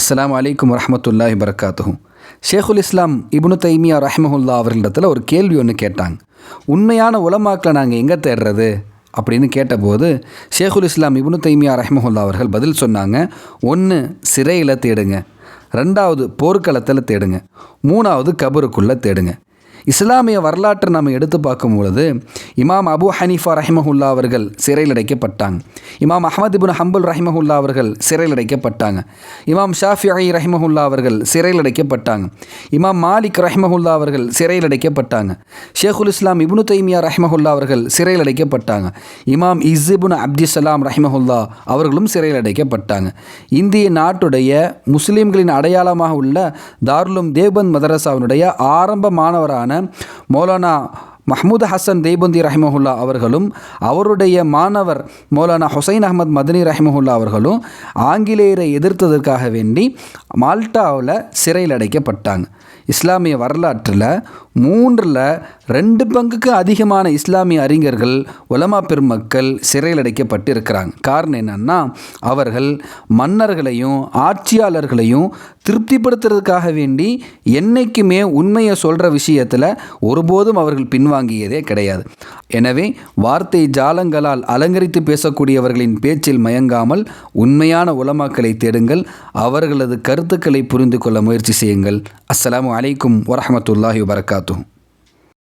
அஸ்ஸலாமு அலைக்கும் வரஹ்மத்துல்லாஹி வபரகாத்துஹு. ஷேகுல் இஸ்லாம் இப்னு தைமியா ரஹ்மஹுல்லா அவர்களிடத்தில் ஒரு கேள்வி ஒன்று கேட்டாங்க. உண்மையான உலமாக்களை நாங்கள் எங்கே தேடுறது அப்படின்னு கேட்டபோது ஷேகுல் இஸ்லாம் இப்னு தைமியா ரஹ்மஹுல்லா அவர்கள் பதில் சொன்னாங்க. 1 சிறையில் தேடுங்க, 2வது போர்க்களத்தில் தேடுங்க, 3வது கபருக்குள்ளே தேடுங்க. இஸ்லாமிய வரலாற்றை நம்ம எடுத்து பார்க்கும் பொழுது இமாம் அபு ஹனீஃபா ரஹிமஹுல்லா அவர்கள் சிறையில் அடைக்கப்பட்டாங்க. இமாம் அஹ்மத் இப்னு ஹம்பல் ரஹிமஹுல்லா அவர்கள் சிறையில் அடைக்கப்பட்டாங்க. இமாம் ஷாஃபிஈ ரஹிமஹுல்லா அவர்கள் சிறையில் அடைக்கப்பட்டாங்க. இமாம் மாலிக் ரஹிமஹுல்லா அவர்கள் சிறையில் அடைக்கப்பட்டாங்க. ஷேகுல் இஸ்லாம் இப்னு தைமியா ரஹிமஹுல்லா அவர்கள் சிறையில் அடைக்கப்பட்டாங்க. இமாம் இஸ்இப்னு அப்துஸ்ஸலாம் ரஹிமஹுல்லா அவர்களும் சிறையில் அடைக்கப்பட்டாங்க. இந்திய நாட்டுடைய முஸ்லீம்களின் அடையாளமாக உள்ள தாருலும் தேவபந்த் மதரசாவினுடைய ஆரம்ப மாணவரான மௌலானா மஹ்மூத் ஹசன் தேபந்தி ரஹிமஹுல்லா அவர்களும் அவருடைய மாணவர் மௌலானா ஹுசைன் அஹ்மத் மதனி ரஹிமஹுல்லா அவர்களும் ஆங்கிலேயரை எதிர்த்ததற்காக வேண்டி மால்டாவில் சிறையில் அடைக்கப்பட்டாங்க. இஸ்லாமிய வரலாற்றில் 2 பங்குக்கு அதிகமான இஸ்லாமிய அறிஞர்கள் உலமா பெருமக்கள் சிறையில் அடைக்கப்பட்டு இருக்கிறாங்க. காரணம் என்னன்னா, அவர்கள் மன்னர்களையும் ஆட்சியாளர்களையும் திருப்திப்படுத்துறதுக்காக வேண்டி என்னைக்குமே உண்மையை சொல்கிற விஷயத்தில் ஒருபோதும் அவர்கள் பின்வாங்கியதே கிடையாது. எனவே வார்த்தை ஜாலங்களால் அலங்கரித்து பேசக்கூடியவர்களின் பேச்சில் மயங்காமல் உண்மையான உலமாக்களை தேடுங்கள். அவர்களது கருத்துக்களை புரிந்து கொள்ள முயற்சி செய்யுங்கள். அஸ்ஸலாமு அலைக்கும் வரஹ்மத்துல்லாஹி வபரகாத்துஹு.